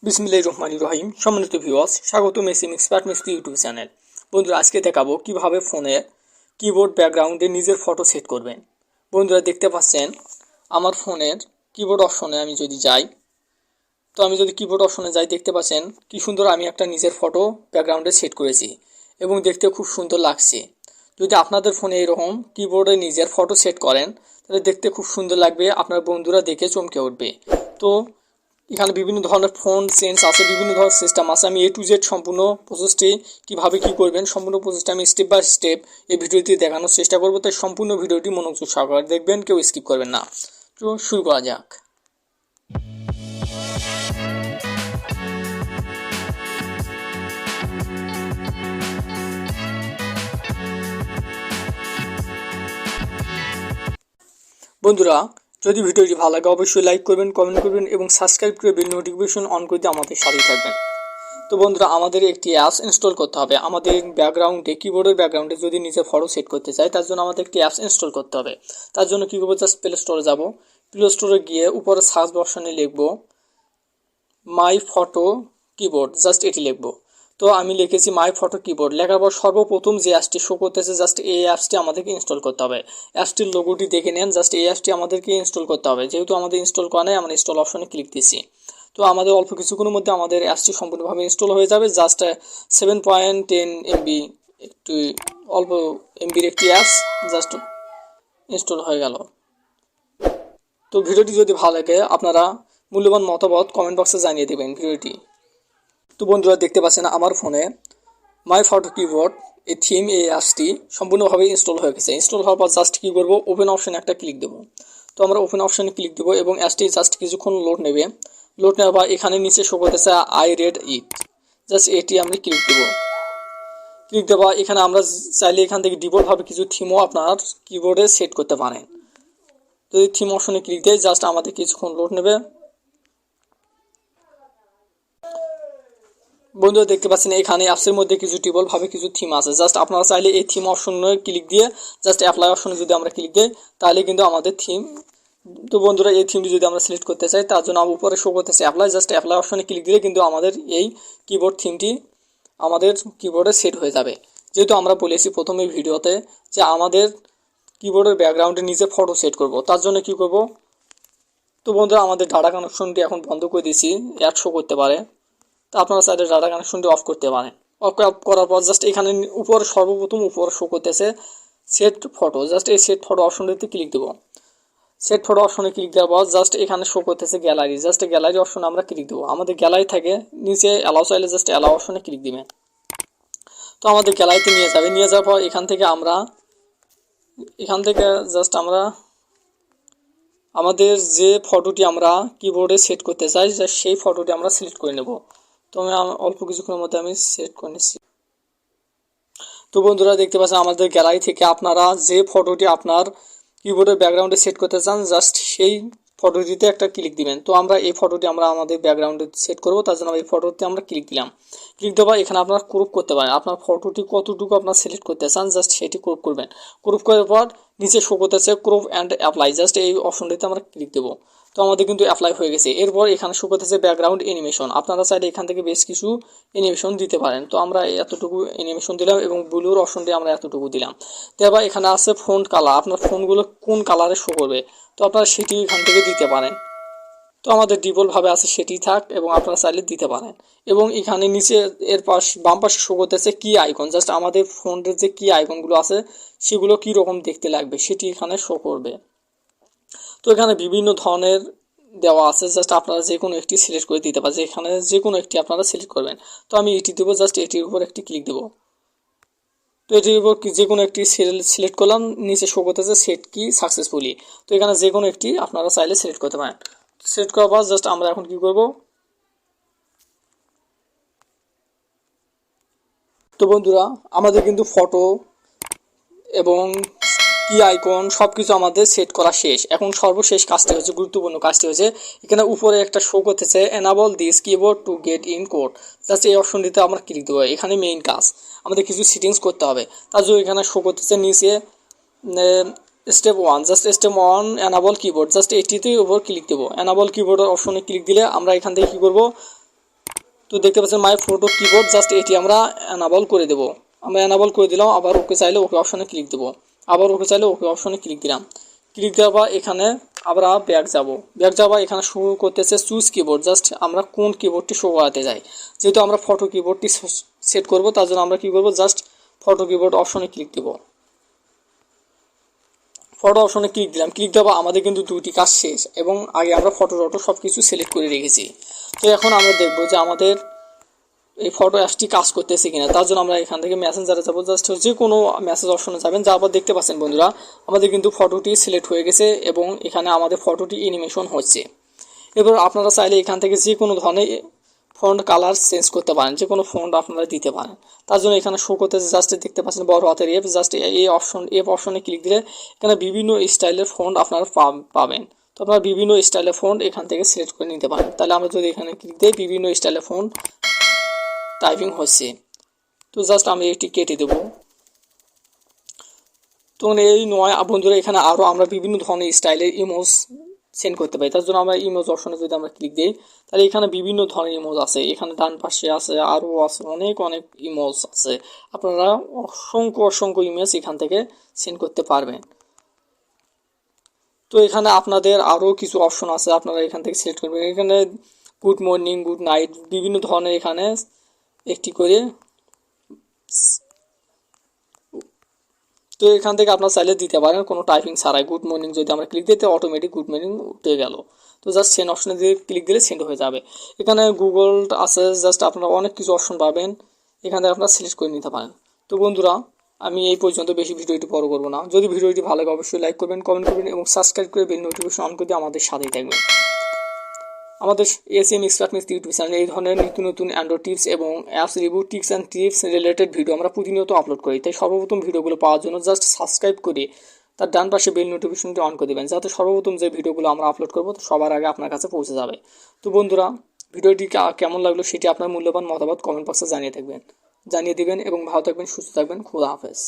বিসমিল্লাহির রহমানির রহিম। সম্মানিত ভিউয়ার্স, স্বাগতম S M expert mystery YouTube channel. বন্ধুরা, আজকে দেখাবো কিভাবে ফোনে কিবোর্ড ব্যাকগ্রাউন্ডে নিজের ফটো সেট করবেন। বন্ধুরা, দেখতে পাচ্ছেন আমার ফোনের কিবোর্ড অপশনে আমি যদি যাই, কিবোর্ড অপশনে যাই, দেখতে পাচ্ছেন কি সুন্দর আমি একটা নিজের ফটো ব্যাকগ্রাউন্ডে সেট করেছি এবং দেখতে খুব সুন্দর লাগছে। যদি আপনাদের ফোনে এরকম কিবোর্ডে নিজের ফটো সেট করেন তাহলে দেখতে খুব সুন্দর লাগবে, আপনার বন্ধুরা দেখে চমকে উঠবে। তো এখানে বিভিন্ন ধরনের ফন্ট চেঞ্জ আছে, বিভিন্ন ধরনের সিস্টেম আছে। আমি A to Z সম্পূর্ণ প্রসেসটি কীভাবে কী করবেন, সম্পূর্ণ প্রসেসটা আমি স্টেপ বাই স্টেপ এই ভিডিওতে দেখানোর চেষ্টা করবো। তাই সম্পূর্ণ ভিডিওটি মনোযোগ সহকারে দেখবেন, কেউ স্কিপ করবেন না। তো শুরু করা যাক। বন্ধুরা, যদি ভিডিওটি ভালো লাগে অবশ্যই লাইক করবেন, কমেন্ট করবেন এবং সাবস্ক্রাইব করে বেল নোটিফিকেশন অন করে দিয়ে আমাদের সাথে থাকবেন। তো বন্ধুরা, আমাদের একটি অ্যাপস ইনস্টল করতে হবে। আমাদের ব্যাকগ্রাউন্ডে, কিবোর্ডের ব্যাকগ্রাউন্ডে যদি নিজে ফটো সেট করতে চাই, তার জন্য আমাদের একটি অ্যাপস ইনস্টল করতে হবে। তার জন্য কী করবো, জাস্ট প্লে স্টোরে যাব। প্লে স্টোরে গিয়ে উপরে সার্চ অপশনে লিখব মাই ফটো কিবোর্ড, জাস্ট এটি লিখব। তো আমি লিখেছি মাই ফটো কিবোর্ড। লেখার পর সর্বপ্রথম যে অ্যাপসটি শো করতেছে, জাস্ট এই অ্যাপসটি আমাদেরকে ইনস্টল করতে হবে। অ্যাপসটির লোগোটি দেখে নেন, জাস্ট এই অ্যাপসটি আমাদেরকে ইনস্টল করতে হবে। যেহেতু আমাদের ইনস্টল করা নেই, আমরা ইনস্টল অপশনে ক্লিক দিচ্ছি। তো আমাদের অল্প কিছুক্ষণের মধ্যে আমাদের অ্যাপসটি সম্পূর্ণভাবে ইনস্টল হয়ে যাবে। জাস্ট 7.10 MB, একটু অল্প এমবির একটি অ্যাপস জাস্ট ইনস্টল হয়ে গেল। তো ভিডিওটি যদি ভালো লাগে আপনারা মূল্যবান মতামত কমেন্ট বক্সে জানিয়ে দেবেন ভিডিওটি। তো বন্ধুরা, দেখতে পাচ্ছেন আমার ফোনে মাই ফটো কিবোর্ড এই থিম, এই অ্যাপসটি সম্পূর্ণভাবে ইনস্টল হয়ে গেছে। ইনস্টল হওয়ার পর জাস্ট কী করবো, ওপেন অপশানে একটা ক্লিক দেবো। তো আমরা ওপেন অপশানে ক্লিক দেবো এবং অ্যাপসটি জাস্ট কিছুক্ষণ লোড নেবে। লোড নেওয়ার পর এখানে নিচে শো করতেছে আই রেড ইট, জাস্ট এটি আমরা ক্লিক দেবো। ক্লিক দেওয়া এখানে আমরা চাইলে এখান থেকে ডিফল্টভাবে কিছু থিমও আপনার কিবোর্ডে সেট করতে পারেন। যদি থিম অপশনে ক্লিক দেয়, জাস্ট আমাদের কিছুক্ষণ লোড নেবে। বন্ধুরা, দেখতে পাচ্ছেন এখানে অ্যাপসের মধ্যে কিছু ডিফল্টভাবে কিছু থিম আছে। জাস্ট আপনারা চাইলে এই থিম অপশনে ক্লিক দিয়ে জাস্ট অ্যাপ্লাই অপশনে যদি আমরা ক্লিক দিই তাহলে কিন্তু আমাদের থিম। তো বন্ধুরা, এই থিমটি যদি আমরা সিলেক্ট করতে চাই, তার জন্য আমার উপরে শো করতেছে অ্যাপ্লাই, জাস্ট অ্যাপ্লাই অপশনে ক্লিক দিলে কিন্তু আমাদের এই কিবোর্ড থিমটি আমাদের কিবোর্ডে সেট হয়ে যাবে। যেহেতু আমরা বলেছি প্রথমে ভিডিওতে যে আমাদের কিবোর্ডের ব্যাকগ্রাউন্ডে নিচে ফটো সেট করব, তার জন্য কি করব। তো বন্ধুরা, আমাদের ডাটা কানেকশনটি এখন বন্ধ করে দিয়েছি, অ্যাড শো করতে পারে। তো আপনারা চাইলে ডাটা কানেকশনটি অফ করতে পারেন। অফ করার পর জাস্ট এখানে উপরে সর্বপ্রথম উপরে শো করতেছে সেট ফটো, জাস্ট এই সেট ফটো অপশনটিতে ক্লিক দেবো। সেট ফটো অপশনে ক্লিক দেওয়ার পর জাস্ট এখানে শো করতেছে গ্যালারি, জাস্ট গ্যালারি অপশনে আমরা ক্লিক দেবো। আমাদের গ্যালারি থেকে নিচে অ্যালাউ চাইলে জাস্ট অ্যালাউ অপশনে ক্লিক দিবেন। তো আমাদের গ্যালারিতে নিয়ে যাবে। নিয়ে যাওয়ার পর এখান থেকে জাস্ট আমরা আমাদের যে ফটোটি আমরা কিবোর্ডে সেট করতে চাই, সেই ফটোটি আমরা সিলেক্ট করে নেব। তো আমি অল্প কিছুক্ষণের মধ্যে আমি সেট করে নিচ্ছি। তো বন্ধুরা, দেখতে পাচ্ছেন আমাদের গ্যালারি থেকে আপনারা যে ফটোটি আপনার কিবোর্ডের ব্যাকগ্রাউন্ডে সেট করতে চান, জাস্ট সেই ফটোটিতে একটা ক্লিক দিবেন। তো আমরা এই ফটোটি আমরা আমাদের ব্যাকগ্রাউন্ডে সেট করব, তার জন্য এই ফটোতে আমরা ক্লিক দিলাম। ক্লিক দেওয়া এখানে আপনারা ক্রপ করতে পারেন। আপনার ফটোটি কতটুকু আপনার সিলেক্ট করতে চান, জাস্ট সেটি ক্রপ করবেন। ক্রপ করার পর নিচে শো করতেছে ক্রপ অ্যান্ড অ্যাপ্লাই, জাস্ট এই অপশনটিতে আমরা ক্লিক দেবো। তো আমাদের কিন্তু অ্যাপ্লাই হয়ে গেছে। এরপর এখানে শো করতেছে ব্যাকগ্রাউন্ড অ্যানিমেশন। আপনারা চাইলে এখান থেকে বেশ কিছু অ্যানিমেশন দিতে পারেন। তো আমরা এতটুকু অ্যানিমেশন দিলাম এবং ব্লুর অপশনটি আমরা এতটুকু দিলাম। তারপর এখানে আছে ফন্ট কালার, আপনার ফোনগুলো কোন কালারে শো করবে, তো আপনারা সেটি এখান থেকে দিতে পারেন। তো আমাদের ডিফল্টভাবে আছে সেটি থাক এবং আপনারা চাইলে দিতে পারেন। এবং এখানে নিচে বাম পাশে শো করতেছে কি আইকন, জাস্ট আমাদের ফোনের যে কি আইকনগুলো আছে সেগুলো কী রকম দেখতে লাগবে সেটি এখানে শো করবে। তো এখানে বিভিন্ন ধরনের দেওয়া আছে, জাস্ট আপনারা যে কোনো একটি সিলেক্ট করে দিতে পারেন। এখানে যে কোনো একটি আপনারা সিলেক্ট করবেন। তো আমি এটি দেবো, জাস্ট এটির উপর একটি ক্লিক দেবো। তো এটির উপর যে কোনো একটি সিলেক্ট করলাম, নিচে শো করতেছে সেট কি সাকসেসফুলি। তো এখানে যে কোনো একটি আপনারা চাইলে সিলেক্ট করতে পারেন। সিলেক্ট করার পর জাস্ট আমরা এখন কি করব। তো বন্ধুরা, আমাদের কিন্তু ফটো এবং কি আইকন সব কিছু আমাদের সেট করা শেষ। এখন সর্বশেষ কাজটি হচ্ছে, গুরুত্বপূর্ণ কাজটি হচ্ছে, এখানে উপরে একটা শো করতেছে enable this keyboard to get in code, just এই অপশনটিতে আমরা ক্লিক দেবো। এখানে মেইন কাজ আমাদের কিছু সেটিংস করতে হবে। তার জন্য এখানে শো করতেছে নিচে step 1, just step 1 enable keyboard, just এটিতে উপর ক্লিক দেবো। এনাবল কিবোর্ডের অপশনে ক্লিক দিলে আমরা এখান থেকে কী করবো, তো দেখতে পাচ্ছেন মাই ফটো কিবোর্ড, জাস্ট এটি আমরা এনাবল করে দেবো। আমরা এনাবল করে দিলাম, আবার ওকে চাইলে ওকে অপশনে ক্লিক দেবো, আবার ওকে চাইলে ওকে অপশনে ক্লিক দিলাম। ক্লিক দেওয়ার পর এখানে আমরা ব্যাক যাবো, এখানে শো করতেছে চুজ কিবোর্ড, জাস্ট আমরা কোন কিবোর্ডটি শো করাতে যাই। যেহেতু আমরা ফটো কিবোর্ডটি সেট করব, তার জন্য আমরা কী করবো, জাস্ট ফটো কিবোর্ড অপশনে ক্লিক দেবো। ফটো অপশনে ক্লিক দিলাম, ক্লিক দেওয়া আমাদের কিন্তু দুটি কাজ শেষ, এবং আগে আমরা ফটো সব কিছু সিলেক্ট করে রেখেছি। তো এখন আমরা দেখব যে আমাদের এই ফটো অ্যাপসটি কাজ করতেছে কিনা। তার জন্য আমরা এখান থেকে মেসেঞ্জারে যাবো, জাস্ট যে কোনো মেসেজ অপশনে যাবেন, যাওয়ার পর দেখতে পাচ্ছেন বন্ধুরা আমাদের কিন্তু ফটোটি সিলেক্ট হয়ে গেছে, এবং এখানে আমাদের ফটোটি অ্যানিমেশন হচ্ছে। এবার আপনারা চাইলে এখান থেকে যে কোনো ধরনের ফন্ট কালার চেঞ্জ করতে পারেন, যে কোনো ফন্ট আপনারা দিতে পারেন। তার জন্য এখানে শো করতেছে, জাস্ট দেখতে পাচ্ছেন বড় হাতের এফ, জাস্ট এই অপশনে ক্লিক দিলে এখানে বিভিন্ন স্টাইলের ফন্ট আপনারা পাবেন। তো আপনারা বিভিন্ন স্টাইলের ফন্ট এখান থেকে সিলেক্ট করে নিতে পারেন। তাহলে আমরা যদি এখানে ক্লিক দিই, বিভিন্ন স্টাইলের ফন্ট টাইপিং হচ্ছে। তো জাস্ট আমি এটি কেটে দেবো। তো এই নয় বন্ধুরা, এখানে আরও আমরা বিভিন্ন ধরনের স্টাইলের ইমোজ সেন্ড করতে পারি। তার জন্য আমরা ইমোজ অপশনে যদি আমরা ক্লিক দিই, তাহলে এখানে বিভিন্ন ধরনের ইমোজ আছে, এখানে ডান পাশে আছে, আরও আছে, অনেক ইমোজ আছে। আপনারা অসংখ্য ইমেজ এখান থেকে সেন্ড করতে পারবেন। তো এখানে আপনাদের আরও কিছু অপশন আছে, আপনারা এখান থেকে সিলেক্ট করবেন। এখানে গুড মর্নিং, গুড নাইট, বিভিন্ন ধরনের এখানে একটি করে। তো এখান থেকে আপনারা চাইলে দিতে পারেন কোনো টাইপিং ছাড়াই। গুড মর্নিং যদি আমরা ক্লিক দিতে, অটোমেটিক গুড মর্নিং উঠে গেল। তো জাস্ট সেন্ড অপশনে দিয়ে ক্লিক দিলে সেন্ড হয়ে যাবে। এখানে গুগল আছে, জাস্ট আপনারা অনেক কিছু অপশন পাবেন, এখান থেকে আপনারা সিলেক্ট করে নিতে পারেন। তো বন্ধুরা, আমি এই পর্যন্ত, বেশি ভিডিওটি বড় করবো না। যদি ভিডিওটি ভালো লাগে অবশ্যই লাইক করবেন, কমেন্ট করবেন, এবং সাবস্ক্রাইব করে বেল নোটিফিকেশন অন করে দিয়ে আমাদের সাথেই থাকবেন। আমাদের S M expert mystery YouTube চ্যানেলে এই ধরনের নতুন অ্যান্ড্রয়েড টিপস এবং apps review, tips and tips related video আমরা প্রতিনিয়ত আপলোড করি। তাই সর্বপ্রথম ভিডিওগুলো পাওয়ার জন্য জাস্ট সাবস্ক্রাইব করে তার ডান পাশে বেল নোটিফিকেশনটি অন করে দেবেন, যাতে সর্বপ্রথম যে ভিডিওগুলো আমরা আপলোড করবো সবার আগে আপনার কাছে পৌঁছে যাবে। তো বন্ধুরা, ভিডিওটি কেমন লাগলো সেটি আপনার মূল্যবান মতামত কমেন্ট বক্সে জানিয়ে দিবেন, এবং ভালো থাকবেন, সুস্থ থাকবেন। খোদা হাফেজ।